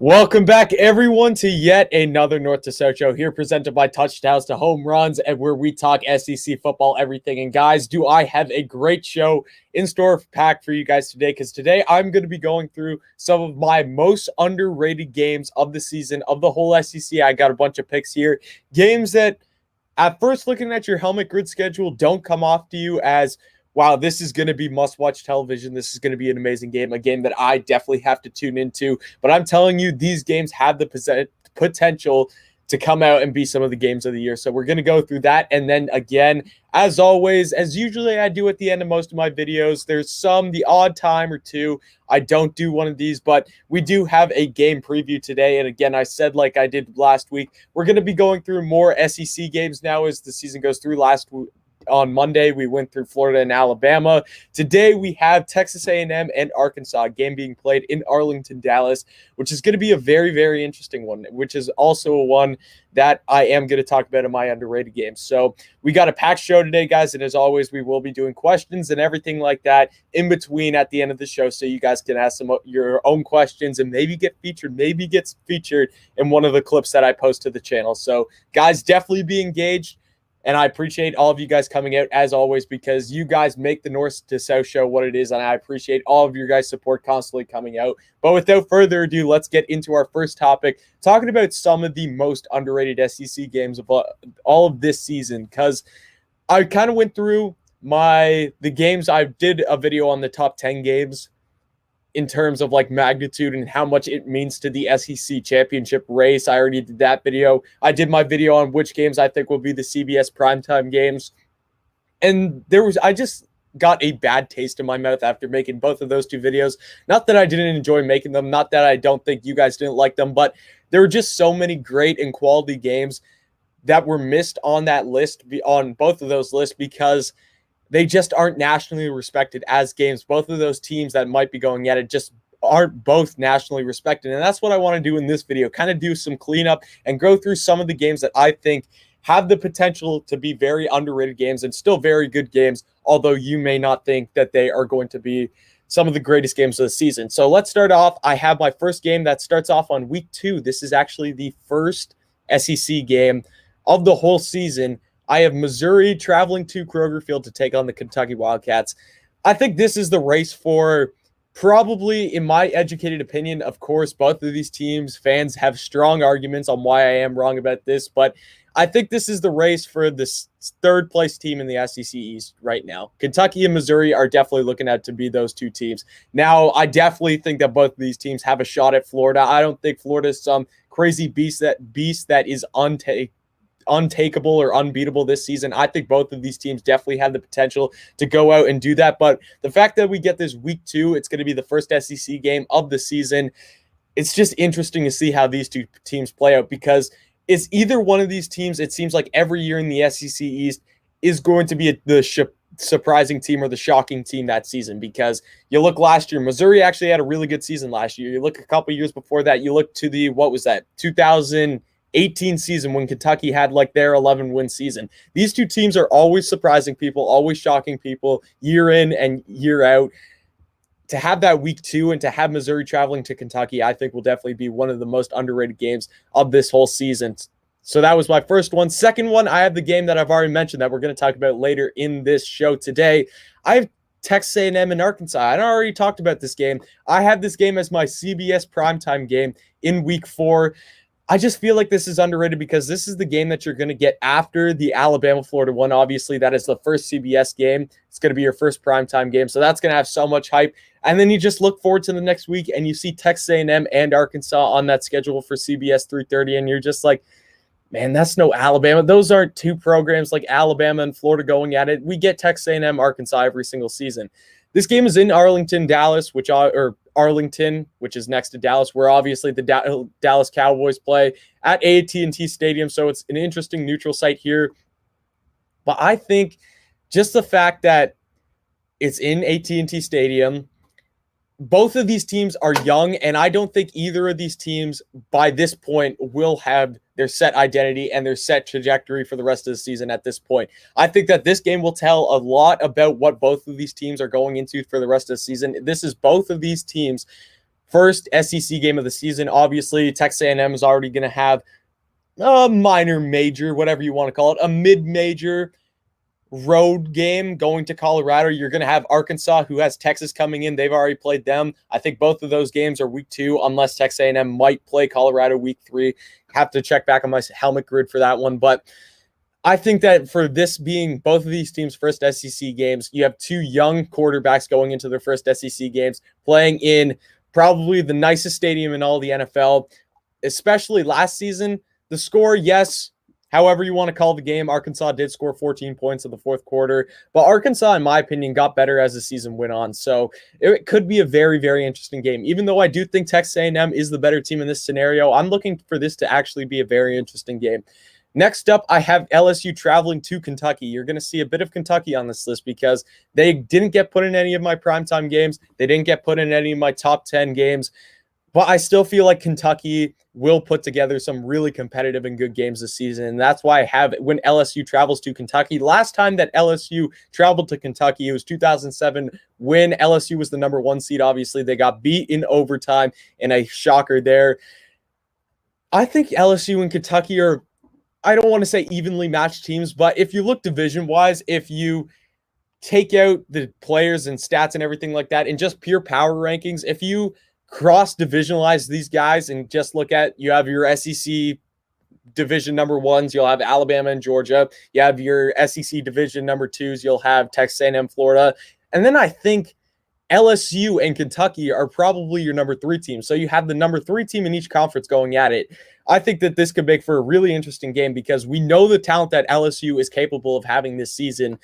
Welcome back, everyone, to yet another North to South show here, presented by Touchdowns to Home Runs, and where we talk SEC football, everything. And guys, do I have a great show in store packed for you guys today? Because today I'm going to be going through some of my most underrated games of the season, of the whole SEC. I got a bunch of picks here, games that at first looking at your helmet grid schedule don't come off to you as, wow, this is going to be must-watch television. This is going to be an amazing game, a game that I definitely have to tune into. But I'm telling you, these games have the potential to come out and be some of the games of the year. So we're going to go through that. And then again, as always, as usually I do at the end of most of my videos, there's the odd time or two, I don't do one of these, but we do have a game preview today. And again, I said, like I did last week, we're going to be going through more SEC games now as the season goes through. On Monday, we went through Florida and Alabama. Today, we have Texas A&M and Arkansas, a game being played in Arlington, Dallas, which is going to be a very, very interesting one, which is also one that I am going to talk about in my underrated games. So we got a packed show today, guys, and as always, we will be doing questions and everything like that in between at the end of the show, so you guys can ask some your own questions and maybe get featured in one of the clips that I post to the channel. So, guys, definitely be engaged. And I appreciate all of you guys coming out, as always, because you guys make the North to South show what it is, and I appreciate all of your guys' support constantly coming out. But without further ado, let's get into our first topic, talking about some of the most underrated SEC games of all of this season, because I kind of went through the games. I did a video on the top 10 games in terms of like magnitude and how much it means to the SEC championship race. I already did that video. I did my video on which games I think will be the CBS primetime games. And I just got a bad taste in my mouth after making both of those two videos. Not that I didn't enjoy making them, not that I don't think you guys didn't like them, but there were just so many great and quality games that were missed on that list, on both of those lists, because they just aren't nationally respected as games. Both of those teams that might be going at it just aren't both nationally respected. And that's what I want to do in this video, kind of do some cleanup and go through some of the games that I think have the potential to be very underrated games and still very good games, although you may not think that they are going to be some of the greatest games of the season. So let's start off. I have my first game that starts off on week 2. This is actually the first SEC game of the whole season. I have Missouri traveling to Kroger Field to take on the Kentucky Wildcats. I think this is the race for probably, in my educated opinion, of course, both of these teams, fans have strong arguments on why I am wrong about this, but I think this is the race for the third place team in the SEC East right now. Kentucky and Missouri are definitely looking at to be those two teams. Now, I definitely think that both of these teams have a shot at Florida. I don't think Florida is some crazy beast that is untakeable or unbeatable this season. I think both of these teams definitely have the potential to go out and do that. But the fact that we get this week 2, it's going to be the first SEC game of the season. It's just interesting to see how these two teams play out, because it's either one of these teams, it seems like every year in the SEC East, is going to be the surprising team or the shocking team that season. Because you look last year, Missouri actually had a really good season last year. You look a couple years before that, you look to the, 2018 season when Kentucky had like their 11-win season. These two teams are always surprising people, always shocking people year in and year out. To have that week 2 and to have Missouri traveling to Kentucky, I think will definitely be one of the most underrated games of this whole season. So that was my first one. Second one, I have the game that I've already mentioned that we're going to talk about later in this show today. I have Texas A&M and Arkansas. I already talked about this game. I have this game as my CBS primetime game in week 4. I just feel like this is underrated because this is the game that you're going to get after the Alabama-Florida one. Obviously, that is the first CBS game. It's going to be your first primetime game, so that's going to have so much hype. And then you just look forward to the next week, and you see Texas A&M and Arkansas on that schedule for CBS 3:30, and you're just like, man, that's no Alabama. Those aren't two programs like Alabama and Florida going at it. We get Texas A&M, Arkansas every single season. This game is in Arlington, Dallas, Arlington, which is next to Dallas, where obviously the Dallas Cowboys play at AT&T Stadium. So it's an interesting neutral site here. But I think just the fact that it's in AT&T Stadium, both of these teams are young, and I don't think either of these teams by this point will have their set identity and their set trajectory for the rest of the season at this point. I think that this game will tell a lot about what both of these teams are going into for the rest of the season. This is both of these teams first SEC game of the season. Obviously, Texas A&M is already going to have a minor major, whatever you want to call it, a mid-major road game going to Colorado. You're going to have Arkansas, who has Texas coming in. They've already played them. I think both of those games are week 2, unless Texas A&M might play Colorado week 3. Have to check back on my helmet grid for that one. But I think that for this being both of these teams' first SEC games, you have 2 young quarterbacks going into their first SEC games, playing in probably the nicest stadium in all the NFL, especially last season. The score, yes, however you want to call the game, Arkansas did score 14 points in the fourth quarter, but Arkansas, in my opinion, got better as the season went on. So it could be a very, very interesting game. Even though I do think Texas A&M is the better team in this scenario, I'm looking for this to actually be a very interesting game. Next up, I have LSU traveling to Kentucky. You're going to see a bit of Kentucky on this list because they didn't get put in any of my primetime games. They didn't get put in any of my top 10 games. But I still feel like Kentucky will put together some really competitive and good games this season. And that's why I have it when LSU travels to Kentucky. Last time that LSU traveled to Kentucky, it was 2007 when LSU was the number 1 seed. Obviously, they got beat in overtime in a shocker there. I think LSU and Kentucky are, I don't want to say evenly matched teams, but if you look division-wise, if you take out the players and stats and everything like that and just pure power rankings, if you cross-divisionalize these guys and just look at, you have your SEC division number 1s, you'll have Alabama and Georgia. You have your SEC division number 2s, you'll have Texas A&M, Florida. And then I think LSU and Kentucky are probably your number 3 team. So you have the number 3 team in each conference going at it. I think that this could make for a really interesting game because we know the talent that LSU is capable of having this season.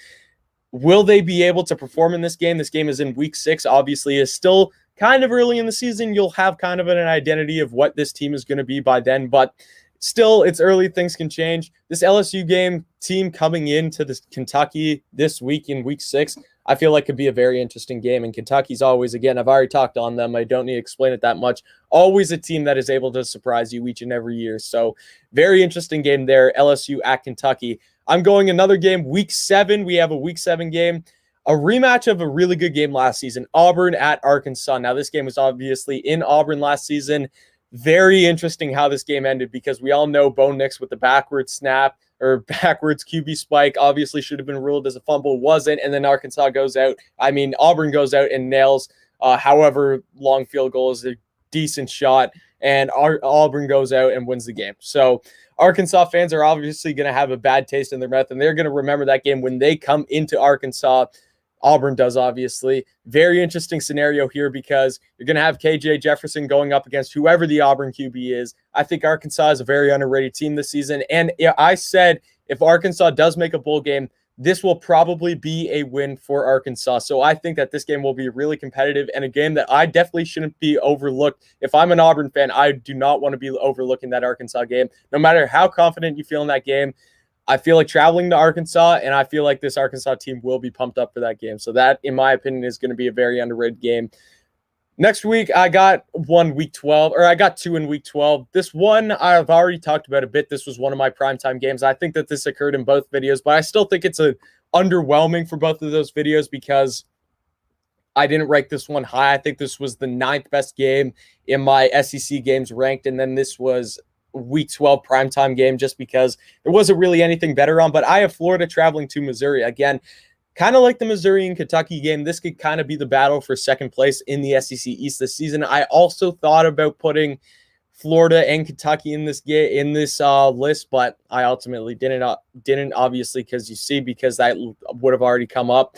Will they be able to perform in this game? This game is in week 6, obviously. Is still kind of early in the season. You'll have kind of an identity of what this team is going to be by then, but still, it's early. Things can change. This LSU game team coming into this Kentucky this week in week 6, I feel like could be a very interesting game. And Kentucky's always, again, I've already talked on them. I don't need to explain it that much. Always a team that is able to surprise you each and every year. So very interesting game there, LSU at Kentucky. I'm going another game, week 7. We have a week 7 game. A rematch of a really good game last season, Auburn at Arkansas. Now, this game was obviously in Auburn last season. Very interesting how this game ended because we all know Bo Nix with the backwards snap or backwards QB spike obviously should have been ruled as a fumble, wasn't, and then Arkansas goes out. Auburn goes out and nails however long field goal is a decent shot, and Auburn goes out and wins the game. So Arkansas fans are obviously going to have a bad taste in their mouth, and they're going to remember that game when they come into Arkansas. Auburn does, obviously. Very interesting scenario here because you're going to have KJ Jefferson going up against whoever the Auburn QB is. I think Arkansas is a very underrated team this season. And I said if Arkansas does make a bowl game, this will probably be a win for Arkansas. So I think that this game will be really competitive and a game that I definitely shouldn't be overlooked. If I'm an Auburn fan, I do not want to be overlooking that Arkansas game. No matter how confident you feel in that game, I feel like traveling to Arkansas, and I feel like this Arkansas team will be pumped up for that game. So that, in my opinion, is going to be a very underrated game. Next week, I got week 12, or I got 2 in week 12. This one I've already talked about a bit. This was one of my primetime games. I think that this occurred in both videos, but I still think it's underwhelming for both of those videos because I didn't rank this one high. I think this was the 9th best game in my SEC games ranked, and then this was week 12 primetime game just because there wasn't really anything better on. But I have Florida traveling to Missouri. Again, kind of like the Missouri and Kentucky game, this could kind of be the battle for second place in the SEC East this season. I also thought about putting Florida and Kentucky in this list, but I ultimately didn't obviously because that would have already come up.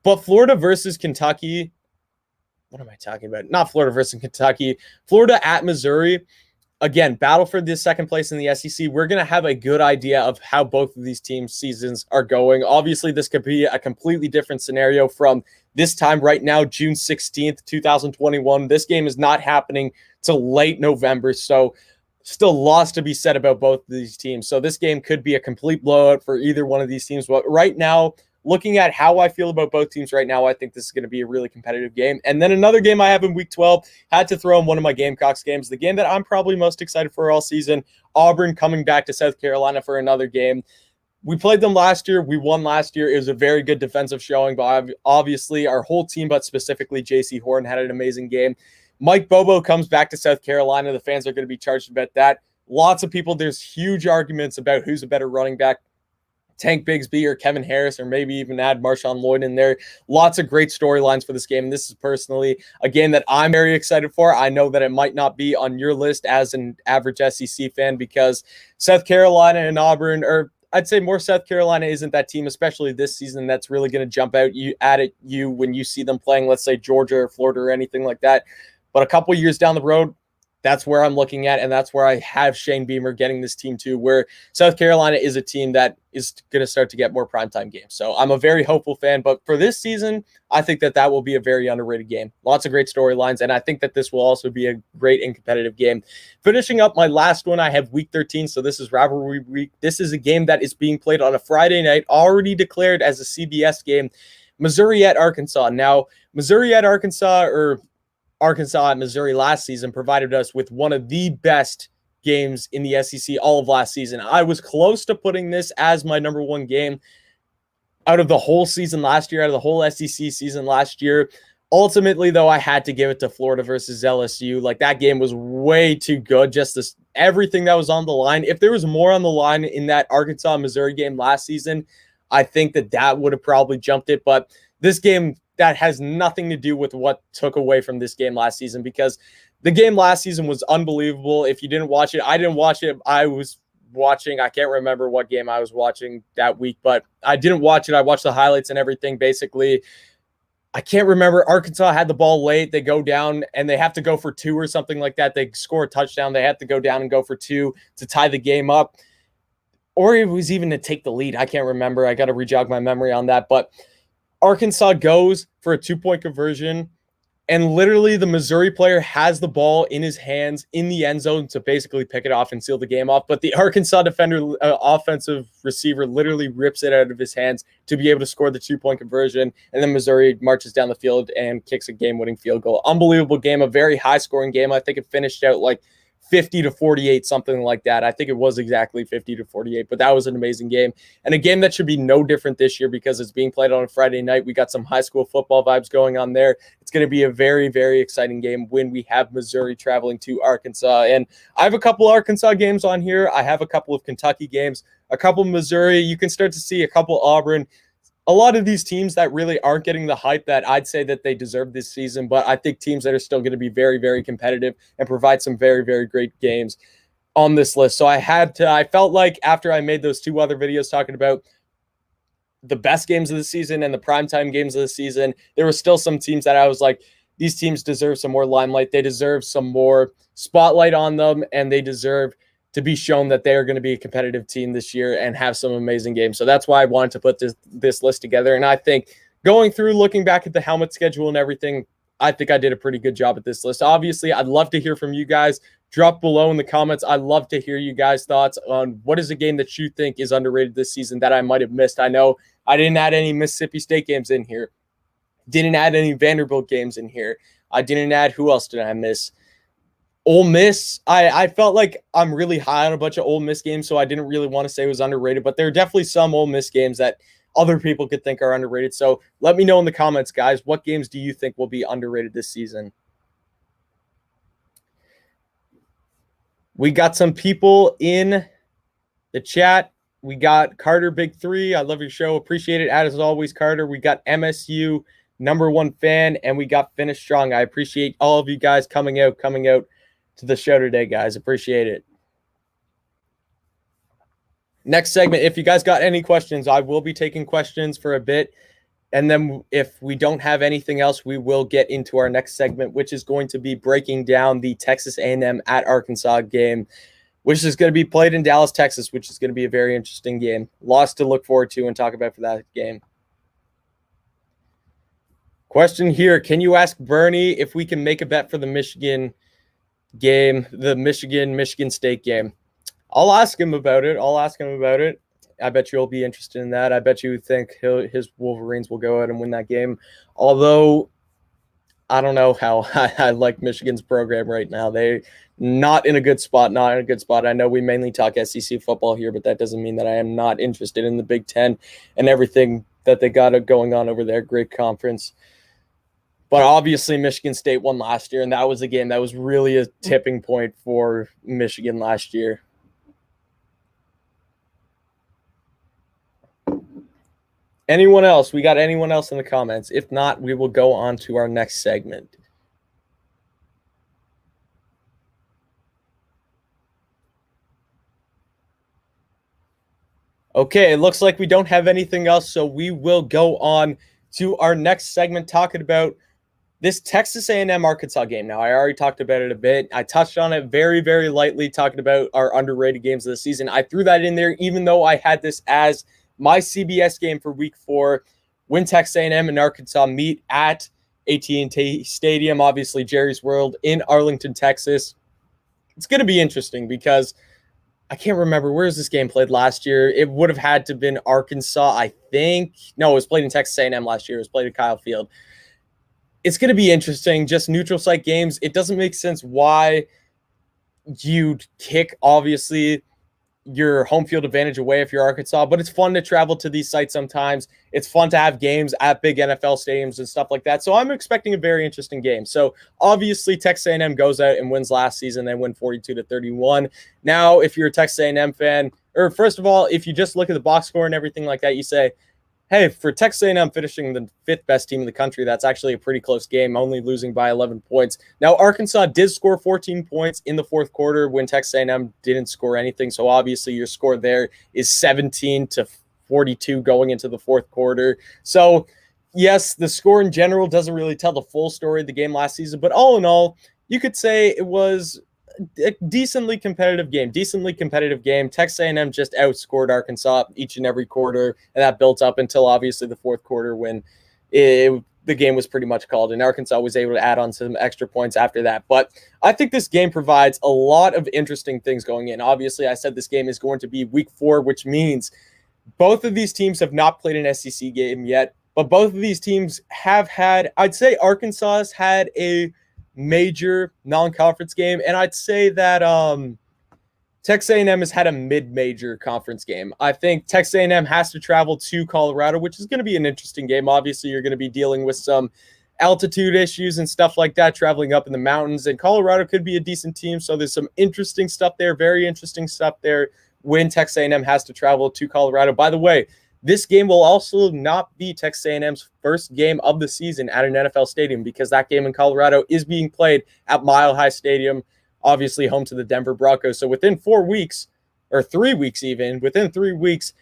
But Florida versus Kentucky, what am I talking about? Not Florida versus Kentucky. Florida at Missouri. Again, battle for the second place in the SEC. We're going to have a good idea of how both of these teams' seasons are going. Obviously, this could be a completely different scenario from this time right now, June 16th, 2021. This game is not happening till late November, so still lots to be said about both of these teams. So this game could be a complete blowout for either one of these teams. But right now, looking at how I feel about both teams right now, I think this is going to be a really competitive game. And then another game I have in week 12, had to throw in one of my Gamecocks games, the game that I'm probably most excited for all season, Auburn coming back to South Carolina for another game. We played them last year. We won last year. It was a very good defensive showing, but obviously our whole team, but specifically J.C. Horn, had an amazing game. Mike Bobo comes back to South Carolina. The fans are going to be charged about that. Lots of people, there's huge arguments about who's a better running back, Tank Bigsby or Kevin Harris, or maybe even add Marshawn Lloyd in there. Lots of great storylines for this game. And this is personally a game that I'm very excited for. I know that it might not be on your list as an average SEC fan because South Carolina and Auburn, or I'd say more South Carolina, isn't that team, especially this season, that's really going to jump out at you when you see them playing, let's say, Georgia or Florida or anything like that. But a couple years down the road, that's where I'm looking at, and that's where I have Shane Beamer getting this team to, where South Carolina is a team that is going to start to get more primetime games. So I'm a very hopeful fan, but for this season, I think that will be a very underrated game. Lots of great storylines, and I think that this will also be a great and competitive game. Finishing up my last one, I have Week 13, so this is Rivalry Week. This is a game that is being played on a Friday night, already declared as a CBS game, Missouri at Arkansas. Now, Missouri at Arkansas, or Arkansas at Missouri last season, provided us with one of the best games in the SEC all of last season. I was close to putting this as my number one game out of the whole season last year, out of the whole SEC season last year. Ultimately, though, I had to give it to Florida versus LSU. Like, that game was way too good. Just this, everything that was on the line. If there was more on the line in that Arkansas-Missouri game last season, I think that would have probably jumped it. But this game, that has nothing to do with what took away from this game last season, because the game last season was unbelievable. If you didn't watch it, I didn't watch it. I was watching, I can't remember what game I was watching that week, but I didn't watch it. I watched the highlights and everything. Basically, I can't remember. Arkansas had the ball late. They go down and they have to go for 2 or something like that. They score a touchdown. They have to go down and go for 2 to tie the game up. Or it was even to take the lead. I can't remember. I got to rejog my memory on that. But Arkansas goes for a 2-point conversion, and literally the Missouri player has the ball in his hands in the end zone to basically pick it off and seal the game off. But the Arkansas defender, offensive receiver, literally rips it out of his hands to be able to score the 2-point conversion. And then Missouri marches down the field and kicks a game-winning field goal. Unbelievable game, a very high-scoring game. I think it finished out like 50-48, something like that. I think it was exactly 50-48, but that was an amazing game. And a game that should be no different this year because it's being played on a Friday night. We got some high school football vibes going on there. It's going to be a very, very exciting game when we have Missouri traveling to Arkansas. And I have a couple Arkansas games on here. I have a couple of Kentucky games, a couple Missouri. You can start to see a couple Auburn. A lot of these teams that really aren't getting the hype that I'd say that they deserve this season, but I think teams that are still going to be very, very competitive and provide some very, very great games on this list. So I felt like after I made those 2 other videos talking about the best games of the season and the primetime games of the season, there were still some teams that I was like, these teams deserve some more limelight. They deserve some more spotlight on them, and they deserve to be shown that they are going to be a competitive team this year and have some amazing games. So that's why I wanted to put this list together. And I think going through, looking back at the helmet schedule and everything, I think I did a pretty good job at this list. Obviously, I'd love to hear from you guys. Drop below in the comments. I'd love to hear you guys' thoughts on what is a game that you think is underrated this season that I might have missed. I know I didn't add any Mississippi State games in here. Didn't add any Vanderbilt games in here. I didn't add, who else did I miss? Ole Miss, I felt like I'm really high on a bunch of Ole Miss games, so I didn't really want to say it was underrated, but there are definitely some Ole Miss games that other people could think are underrated. So let me know in the comments, guys, what games do you think will be underrated this season? We got some people in the chat. We got Carter Big 3. I love your show. Appreciate it. As always, Carter. We got MSU #1 fan, and we got Finish Strong. I appreciate all of you guys coming out to the show today, guys. Appreciate it. Next segment, if you guys got any questions, I will be taking questions for a bit. And then if we don't have anything else, we will get into our next segment, which is going to be breaking down the Texas A&M at Arkansas game, which is going to be played in Dallas, Texas, which is going to be a very interesting game. Lots to look forward to and talk about for that game. Question here, can you ask Bernie if we can make a bet for the Michigan game, the Michigan State game? I'll ask him about it. I bet you'll be interested in that. I bet you think his Wolverines will go out and win that game. Although, I don't know how I like Michigan's program right now. They're not in a good spot, I know we mainly talk SEC football here, but that doesn't mean that I am not interested in the Big Ten and everything that they got going on over there. Great conference. But obviously, Michigan State won last year, and that was a game that was really a tipping point for Michigan last year. Anyone else? We got anyone else in the comments? If not, we will go on to our next segment. Okay, it looks like we don't have anything else, so we will go on to our next segment talking about this Texas A&M Arkansas game. Now, I already talked about it a bit. I touched on it very, very lightly, talking about our underrated games of the season. I threw that in there, even though I had this as my CBS game for Week 4, when Texas A&M and Arkansas meet at AT&T Stadium, obviously Jerry's World in Arlington, Texas. It's going to be interesting because I can't remember, where is this game played last year? It would have had to have been Arkansas, I think. No, it was played in Texas A&M last year. It was played at Kyle Field. It's going to be interesting, just neutral site games. It doesn't make sense why you'd kick, obviously, your home field advantage away if you're Arkansas, but it's fun to travel to these sites sometimes. It's fun to have games at big NFL stadiums and stuff like that. So I'm expecting a very interesting game. So obviously Texas A&M goes out and wins last season. They win 42-31. Now, if you're a Texas A&M fan, or first of all, if you just look at the box score and everything like that, you say, hey, for Texas A&M finishing the 5th best team in the country, that's actually a pretty close game, only losing by 11 points. Now, Arkansas did score 14 points in the 4th quarter when Texas A&M didn't score anything. So obviously your score there is 17-42 going into the 4th quarter. So yes, the score in general doesn't really tell the full story of the game last season, but all in all, you could say it was a decently competitive game. Texas A&M just outscored Arkansas each and every quarter, and that built up until obviously the 4th quarter when the game was pretty much called, and Arkansas was able to add on some extra points after that. But I think this game provides a lot of interesting things going in. Obviously, I said this game is going to be Week 4, which means both of these teams have not played an SEC game yet, but both of these teams have had, I'd say Arkansas has had a major non-conference game, and I'd say that Texas A&M has had a mid-major conference game. I think Texas A&M has to travel to Colorado, which is going to be an interesting game. Obviously, you're going to be dealing with some altitude issues and stuff like that, traveling up in the mountains, and Colorado could be a decent team, so there's some interesting stuff there, very interesting stuff there when Texas A&M has to travel to Colorado. By the way, this game will also not be Texas A&M's first game of the season at an NFL stadium, because that game in Colorado is being played at Mile High Stadium, obviously home to the Denver Broncos. So within 4 weeks, or 3 weeks even, within 3 weeks,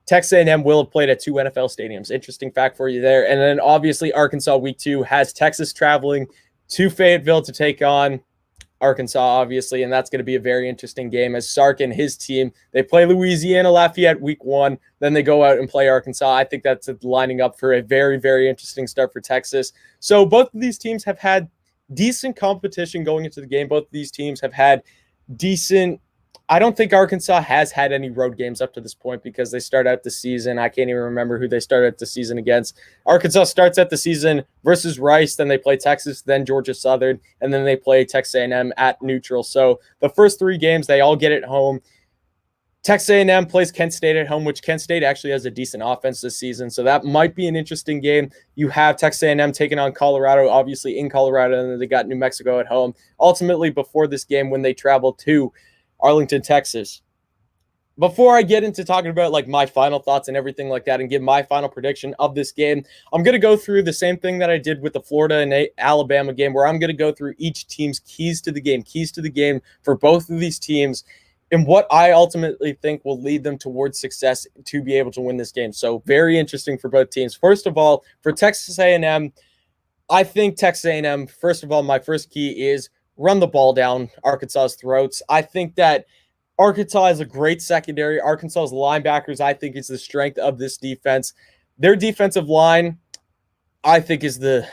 Texas A&M will have played at 2 NFL stadiums. Interesting fact for you there. And then obviously Arkansas Week 2 has Texas traveling to Fayetteville to take on Arkansas, obviously, and that's going to be a very interesting game as Sark and his team, they play Louisiana Lafayette Week 1, then they go out and play Arkansas. I think that's lining up for a very, very interesting start for Texas. So both of these teams have had decent competition going into the game. Both of these teams have had decent, I don't think Arkansas has had any road games up to this point because they start out the season. I can't even remember who they started the season against. Arkansas starts out the season versus Rice, then they play Texas, then Georgia Southern, and then they play Texas A&M at neutral. So the first 3 games, they all get at home. Texas A&M plays Kent State at home, which Kent State actually has a decent offense this season. So that might be an interesting game. You have Texas A&M taking on Colorado, obviously in Colorado, and then they got New Mexico at home. Ultimately, before this game, when they travel to Arlington, Texas. Before I get into talking about like my final thoughts and everything like that and give my final prediction of this game, I'm going to go through the same thing that I did with the Florida and Alabama game, where I'm going to go through each team's keys to the game for both of these teams and what I ultimately think will lead them towards success to be able to win this game. So very interesting for both teams. First of all, for Texas A&M, I think Texas A&M, first of all, my first key is run the ball down Arkansas's throats. I think that Arkansas is a great secondary. Arkansas's linebackers, I think, is the strength of this defense. Their defensive line, I think, is the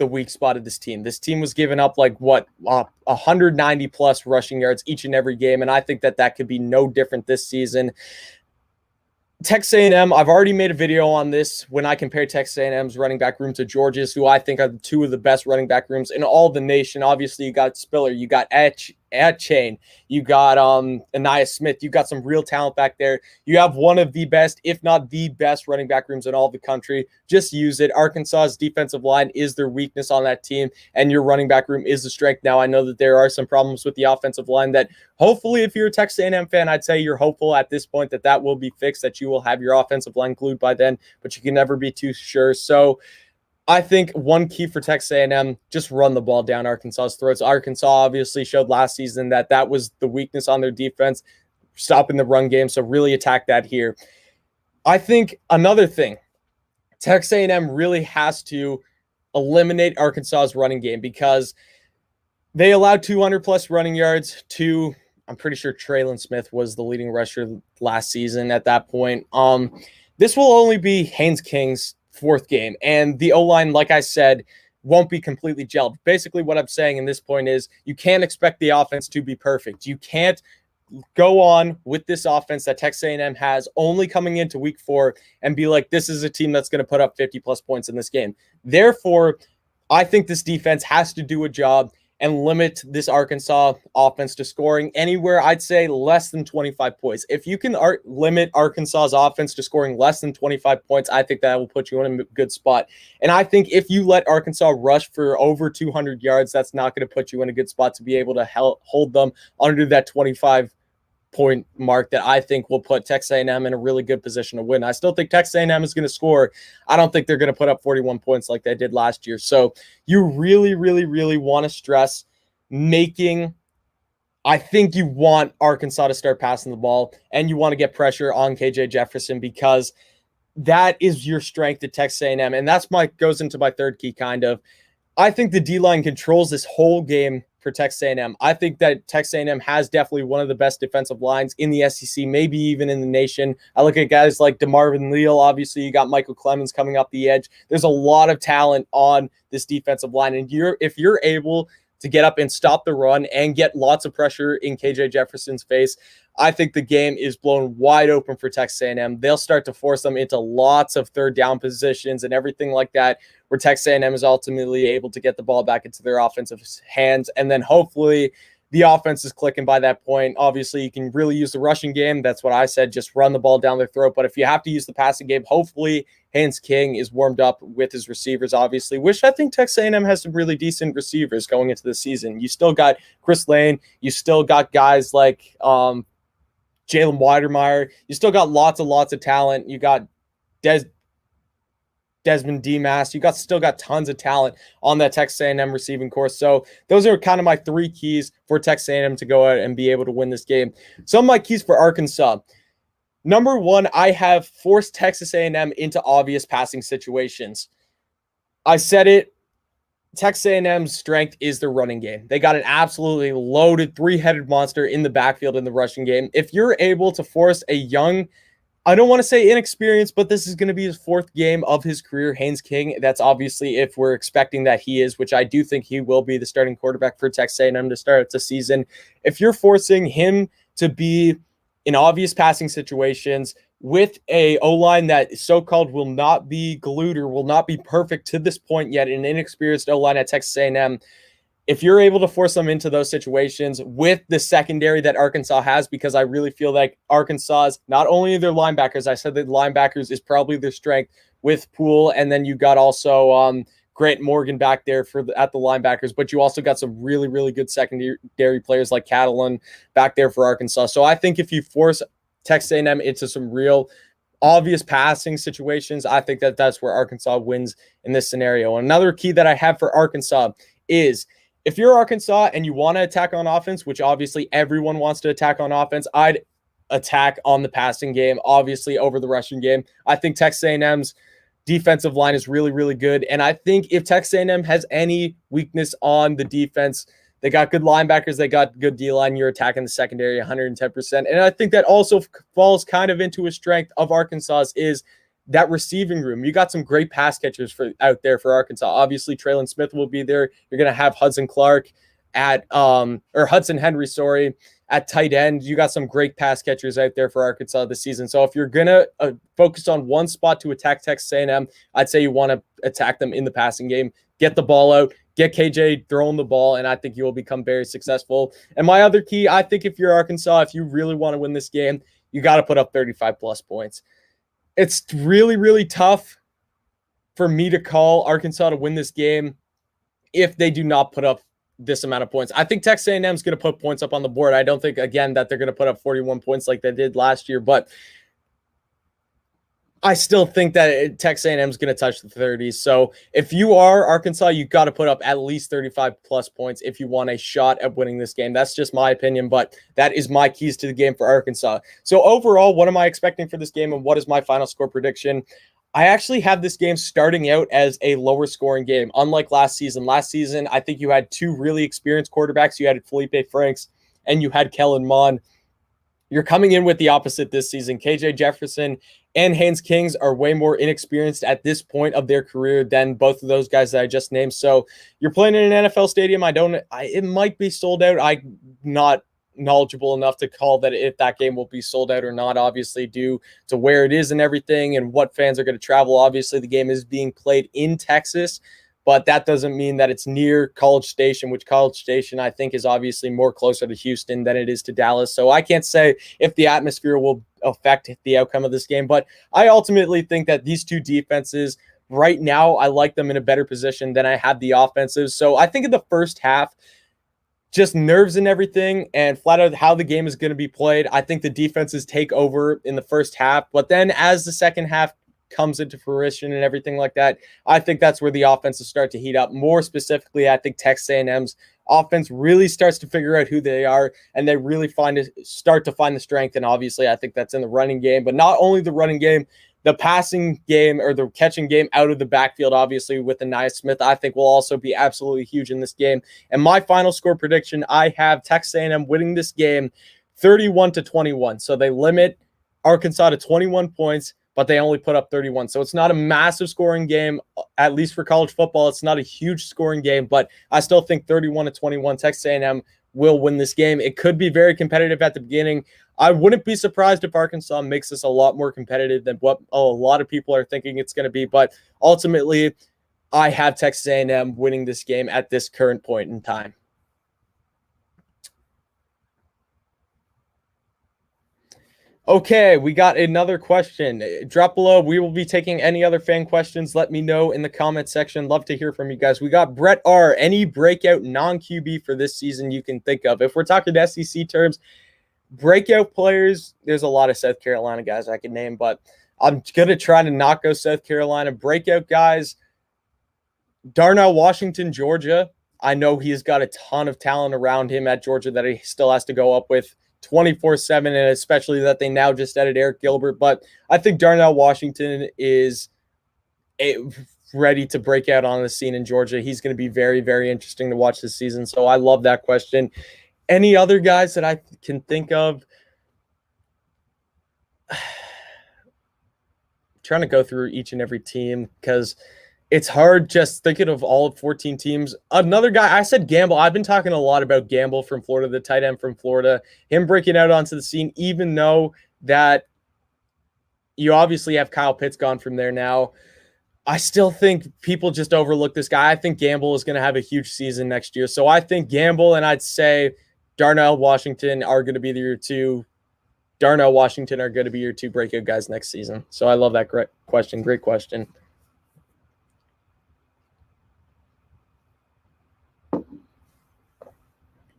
weak spot of this team. This team was giving up 190 plus rushing yards each and every game, and I think that could be no different this season. Texas A&M, I've already made a video on this when I compare Texas A&M's running back room to Georgia's, who I think are 2 of the best running back rooms in all the nation. Obviously, you got Spiller, you got Etch, Chain. You got Anaya Smith. You got some real talent back there. You have one of the best, if not the best, running back rooms in all the country. Just use it. Arkansas's defensive line is their weakness on that team, and your running back room is the strength. Now, I know that there are some problems with the offensive line that hopefully, if you're a Texas A&M fan, I'd say you're hopeful at this point that that will be fixed, that you will have your offensive line glued by then, but you can never be too sure. So I think one key for Texas A&M, just run the ball down Arkansas's throats. Arkansas obviously showed last season that that was the weakness on their defense, stopping the run game, so really attack that here. I think another thing, Texas A&M really has to eliminate Arkansas's running game because they allowed 200-plus running yards to, I'm pretty sure Traylon Smith was the leading rusher last season at that point. This will only be Haynes King's fourth game, and the O-line, like I said, won't be completely gelled. Basically, what I'm saying in this point is you can't expect the offense to be perfect. You can't go on with this offense that Texas A&M has only coming into week 4 and be like, this is a team that's going to put up 50-plus points in this game. Therefore, I think this defense has to do a job and limit this Arkansas offense to scoring anywhere, I'd say, less than 25 points. If you can limit Arkansas's offense to scoring less than 25 points, I think that will put you in a good spot. And I think if you let Arkansas rush for over 200 yards, that's not going to put you in a good spot to be able to hold them under that 25-point mark that I think will put Texas A&M in a really good position to win. I still think Texas A&M is going to score. I don't think they're going to put up 41 points like they did last year. So you really, really, really want to stress I think you want Arkansas to start passing the ball, and you want to get pressure on KJ Jefferson because that is your strength at Texas A&M. And that's goes into my third key kind of. I think the D-line controls this whole game for Texas A&M. I think that Texas A&M has definitely one of the best defensive lines in the SEC, maybe even in the nation. I look at guys like DeMarvin Leal. Obviously, you got Michael Clemens coming up the edge. There's a lot of talent on this defensive line, and if you're able to get up and stop the run and get lots of pressure in KJ Jefferson's face, I think the game is blown wide open for Texas A&M. They'll start to force them into lots of third down positions and everything like that, where Texas A&M is ultimately able to get the ball back into their offensive hands. And then hopefully the offense is clicking by that point. Obviously, you can really use the rushing game. That's what I said, just run the ball down their throat. But if you have to use the passing game, hopefully Haynes King is warmed up with his receivers, obviously, which I think Texas A&M has some really decent receivers going into the season. You still got Chris Lane. You still got guys like Jalen Weidermeyer. You still got lots of talent. You got Desmond Demas. You still got tons of talent on that Texas A&M receiving course. So those are kind of my three keys for Texas A&M to go out and be able to win this game. Some of my keys for Arkansas. Number one, I have forced Texas A&M into obvious passing situations. I said it. Texas A&M's strength is their running game. They got an absolutely loaded three-headed monster in the backfield in the rushing game. If you're able to force a young, I don't want to say inexperienced, but this is going to be his fourth game of his career, Haynes King. That's obviously if we're expecting that he is, which I do think he will be the starting quarterback for Texas A&M to start the season. If you're forcing him to be in obvious passing situations with a O-line that so-called will not be glued or will not be perfect to this point yet, an inexperienced O-line at Texas A&M, if you're able to force them into those situations with the secondary that Arkansas has, because I really feel like Arkansas's, not only their linebackers, I said that linebackers is probably their strength with Poole, and then you got also Grant Morgan back there at the linebackers, but you also got some really, really good secondary players like Catalan back there for Arkansas. So I think if you force Texas A&M into some real obvious passing situations, I think that's where Arkansas wins in this scenario. Another key that I have for Arkansas is if you're Arkansas and you want to attack on offense, which obviously everyone wants to attack on offense, I'd attack on the passing game, obviously over the rushing game. I think Texas A&M's defensive line is really, really good. And I think if Texas A&M has any weakness on the defense, they got good linebackers, they got good D-line, you're attacking the secondary 110%. And I think that also falls kind of into a strength of Arkansas's is that receiving room. You got some great pass catchers out there for Arkansas. Obviously, Traylon Smith will be there. You're going to have Hudson Henry, at tight end. You got some great pass catchers out there for Arkansas this season. So if you're going to focus on one spot to attack Texas A&M, I'd say you want to attack them in the passing game. Get the ball out, get KJ throwing the ball, and I think you will become very successful. And my other key, I think if you're Arkansas, if you really want to win this game, you got to put up 35 plus points. It's really, really tough for me to call Arkansas to win this game if they do not put up this amount of points. I think Texas A&M is going to put points up on the board. I don't think, again, that they're going to put up 41 points like they did last year, but I still think that Texas A&M is going to touch the 30s. So if you are Arkansas, you got to put up at least 35 plus points if you want a shot at winning this game. That's just my opinion, but that is my keys to the game for Arkansas. So overall, what am I expecting for this game, and what is my final score prediction? I actually have this game starting out as a lower scoring game, unlike last season. Last season, I think you had two really experienced quarterbacks. You had Felipe Franks and you had Kellen Mond. You're coming in with the opposite this season. KJ Jefferson and Haynes Kings are way more inexperienced at this point of their career than both of those guys that I just named. So you're playing in an NFL stadium. It might be sold out. I'm not knowledgeable enough to call that if that game will be sold out or not, obviously due to where it is and everything and what fans are going to travel. Obviously, the game is being played in Texas, but that doesn't mean that it's near College Station, which College Station I think is obviously more closer to Houston than it is to Dallas. So I can't say if the atmosphere will affect the outcome of this game, but I ultimately think that these two defenses right now, I like them in a better position than I had the offensive. So I think in the first half, just nerves and everything and flat out how the game is going to be played, I think the defenses take over in the first half. But then as the second half comes into fruition and everything like that, I think that's where the offenses start to heat up. More specifically, I think Texas A&M's offense really starts to figure out who they are, and they really start to find the strength. And obviously, I think that's in the running game, but not only the running game, the passing game or the catching game out of the backfield, obviously with Aniyah Smith, I think will also be absolutely huge in this game. And my final score prediction, I have Texas A&M winning this game 31-21. So they limit Arkansas to 21 points, but they only put up 31. So it's not a massive scoring game, at least for college football. It's not a huge scoring game, but I still think 31-21, Texas A&M will win this game. It could be very competitive at the beginning. I wouldn't be surprised if Arkansas makes this a lot more competitive than what a lot of people are thinking it's going to be, but ultimately, I have Texas A&M winning this game at this current point in time. Okay, we got another question. Drop below. We will be taking any other fan questions. Let me know in the comment section. Love to hear from you guys. We got Brett R. Any breakout non-QB for this season you can think of? If we're talking SEC terms, breakout players, there's a lot of South Carolina guys I can name, but I'm going to try to not go South Carolina. Breakout guys, Darnell Washington, Georgia. I know he's got a ton of talent around him at Georgia that he still has to go up with 24/7, and especially that they now just added Eric Gilbert. But I think Darnell Washington is ready to break out on the scene in Georgia. He's going to be very, very interesting to watch this season. So I love that question. Any other guys that I can think of? I'm trying to go through each and every team because it's hard just thinking of all of 14 teams. Another guy, I said Gamble. I've been talking a lot about Gamble from Florida, the tight end from Florida, him breaking out onto the scene, even though that you obviously have Kyle Pitts gone from there now. I still think people just overlook this guy. I think Gamble is going to have a huge season next year. So I think Gamble and I'd say Darnell Washington are going to be your two. Darnell Washington are going to be your two breakout guys next season. So I love that question. Great question.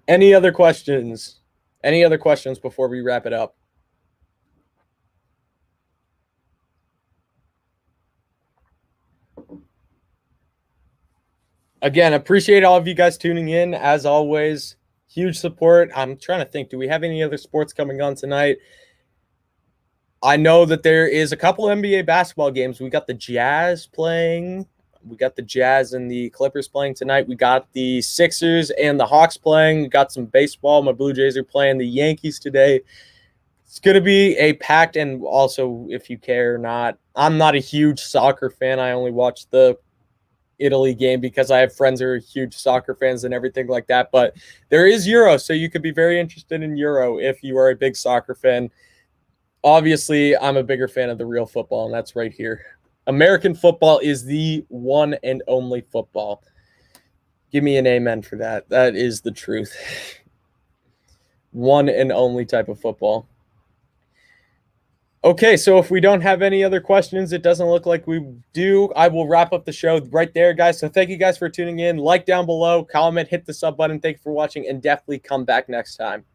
Any other questions? Any other questions before we wrap it up? Again, appreciate all of you guys tuning in. As always, huge support. I'm trying to think, do we have any other sports coming on tonight? I know that there is a couple NBA basketball games. We got the Jazz playing. We got the Jazz and the Clippers playing tonight. We got the Sixers and the Hawks playing. We got some baseball. My Blue Jays are playing the Yankees today. It's going to be a packed, and also, if you care or not, I'm not a huge soccer fan. I only watch the Italy game because I have friends who are huge soccer fans and everything like that. But there is Euro, so you could be very interested in Euro if you are a big soccer fan. Obviously, I'm a bigger fan of the real football, and that's right here. American football is the one and only football. Give me an amen for that. That is the truth. One and only type of football. Okay, so if we don't have any other questions, it doesn't look like we do. I will wrap up the show right there, guys. So thank you guys for tuning in. Like down below, comment, hit the sub button. Thank you for watching, and definitely come back next time.